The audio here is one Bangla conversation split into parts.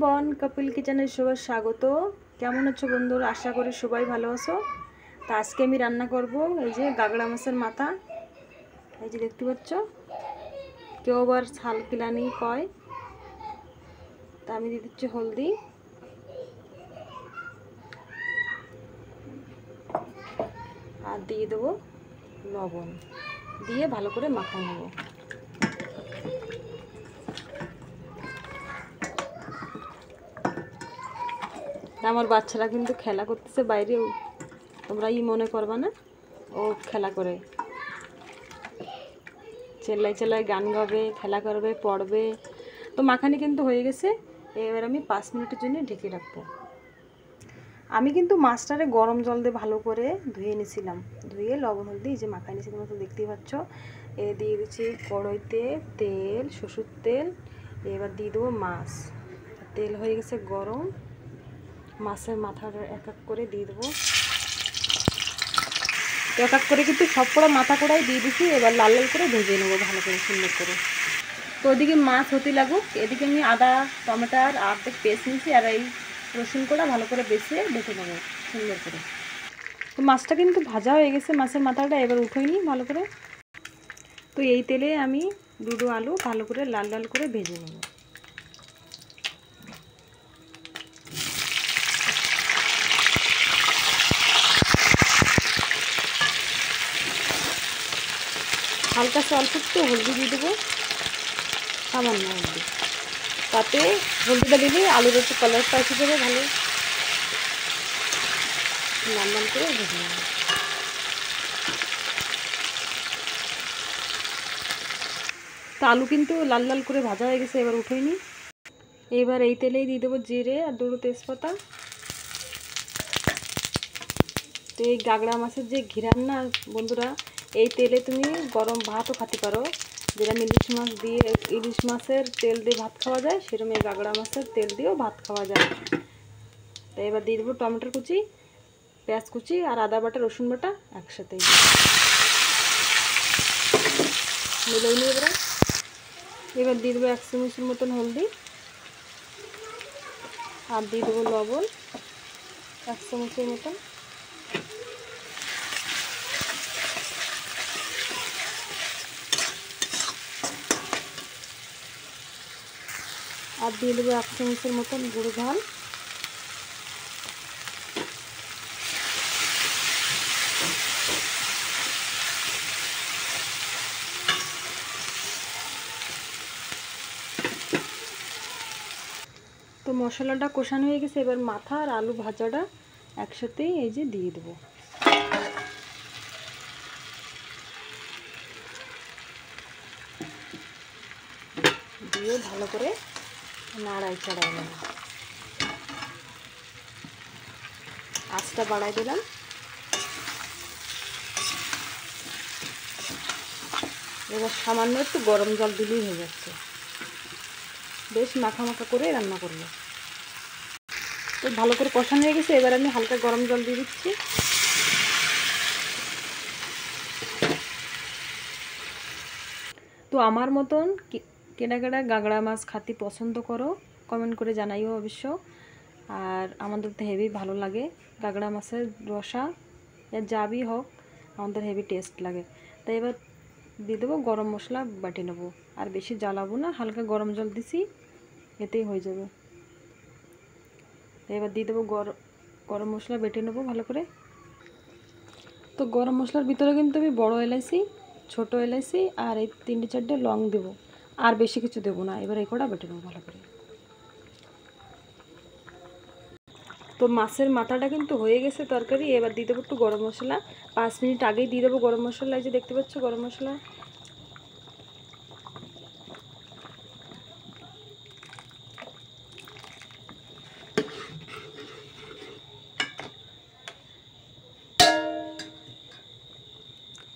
এভরিওয়ান, কপিল কিচেনে সবার স্বাগত। কেমন আছো বন্ধুরা? আশা করি সবাই ভালো আছো। তো আজকে আমি রান্না করব এই যে গাগড়া মাছের মাথা। এই যে দেখতে পাচ্ছ, কেউ আবার ছাল কিলানি কয়। তা আমি দিয়ে দিচ্ছি হলদি, আর দিয়ে দেবো লবণ, দিয়ে ভালো করে মাখিয়ে নেব। আমার বাচ্চারা কিন্তু খেলা করতেছে বাইরেও, তোমরা মনে করবা না, ও খেলা করে চেল্লাই চেল্লাই গান গাবে, খেলা করবে, পড়বে। তো মাখানি কিন্তু হয়ে গেছে। এবার আমি 5 মিনিটের জন্য ঢেকে রাখবো। আমি কিন্তু মাছটারে গরম জল দিয়ে ভালো করে ধুয়ে নিয়েছিলাম, ধুয়ে লবণ হলদি যে মাখাই নিয়েছি তোমরা তো দেখতেই পাচ্ছ। দিয়ে দিচ্ছি কড়াইতে তেল, সরষের তেল। এবার দিয়ে দেবো মাছ। তেল হয়ে গেছে গরম, মাছের মাথাটা এক এক করে দিয়ে দেবো। এক এক করে কিন্তু সব কটা মাথা কড়াই দিয়ে দিচ্ছি। এবার লাল লাল করে ভেজে নেবো ভালো করে, সুন্দর করে। তো ওদিকে মাছ হতে লাগুক, এদিকে আমি আদা টমেটোর অর্ধেক পেস্ট নিয়েছি, আর এই রসুন কটা ভালো করে বেছে বেটে নেবো সুন্দর করে। তো মাছটা কিন্তু ভাজা হয়ে গেছে, মাছের মাথাটা এবার উঠোই নি ভালো করে। তো এই তেলে আমি দুটো আলু ভালো করে লাল লাল করে ভেজে নেব। হালকা অল্প একটু হলদি দিয়ে দেবো, সামান্য হলদি, তাতে হলদিটা দিলে আলুর একটু কালারটা এসে যাবে ভালো। লাল লাল করে ভেজে নেব। তো আলু কিন্তু লাল লাল করে ভাজা হয়ে গেছে, এবার উঠোই নি। এবার এই তেলেই দিয়ে দেবো জিরে আর দুটো তেজপাতা। তো এই গাগড়া মাছের যে ঘিরান না বন্ধুরা, এই তেলে তুমি গরম ভাতও খেতে পারো। যেরকম ইলিশ মাছ দিয়ে, ইলিশ মাছের তেল দিয়ে ভাত খাওয়া যায়, সেরকম এই গাগড়া মাছের তেল দিয়েও ভাত খাওয়া যায়। তো এবার দিয়ে দেবো টমেটোর কুচি, পেঁয়াজ কুচি আর আদা বাটা রসুন বাটা একসাথেই মিলিয়ে নিয়ে এবার দিয়ে দেবো 1 চামচের মতন হলদি, আর দিয়ে দেবো লবণ 1 চামচের মতন। আর দিয়ে দেবো 1 চামচের মতন গুঁড়ো ঝাল। তো মশলাটা কষানো হয়ে গেছে, এবার মাথা আর আলু ভাজাটা একসাথেই এই যে দিয়ে দেবো। দিয়ে ভালো করে নাড়াই চাড়াই নেব। আঁচটা বাড়াই দিলাম। এবার সামান্য একটু গরম জল দিলেই হয়ে যাচ্ছে। বেশ মাখা মাখা করে রান্না করবো। তো ভালো করে কষানো হয়ে গেছে, এবার আমি হালকা গরম জল দিয়ে দিচ্ছি। তো আমার মতন কেডা কেডা গাগড়া মাছ খাতি পছন্দ করো কমেন্ট করে জানাইও অবশ্য। আর আমাদের তো হেভি ভালো লাগে গাগড়া মাছের রসা, যাবি হোক আমাদের হেভি টেস্ট লাগে। তাই এবার দিয়ে দেবো গরম মশলা বাটি নেবো, আর বেশি জ্বালাবো না, হালকা গরম জল দিছি, এতেই হয়ে যাবে। এবার দিয়ে দেবো গরম মশলা বেটে নেবো ভালো করে। তো গরম মশলার ভিতরে কিন্তু আমি বড় এলাইচি, ছোট এলাইচি আর এই 3-4টে লং দেবো, আর বেশি কিছু দেবো না। এবার এই কটা বেটে নেবো ভালো করে। তো মাছের মাথাটা কিন্তু হয়ে গেছে তরকারি। এবার দিয়ে দেবো একটু গরম মশলা, 5 মিনিট আগেই দিয়ে দেবো গরম মশলা। এই যে দেখতে পাচ্ছ গরম মশলা।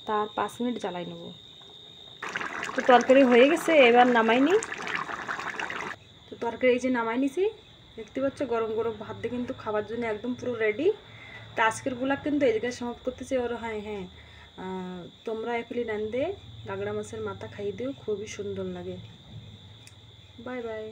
তার 5 মিনিট জ্বালাই নেব। তো তরকারি হয়ে গেছে, এবার নামাই নি। তো তরকারি এই যে নামাই নিছি, দেখতে পাচ্ছ গরম গরম ভাত দিয়ে কিন্তু খাবার জন্য একদম পুরো রেডি। তো আজকের ব্লগ কিন্তু এই জায়গায় সমাপ্ত করতেছি। ওর হ্যাঁ, তোমরা এখনই রান্ধে গাগড়া মাছের মাথা খাইয়ে দিও, খুবই সুন্দর লাগে। Bye bye.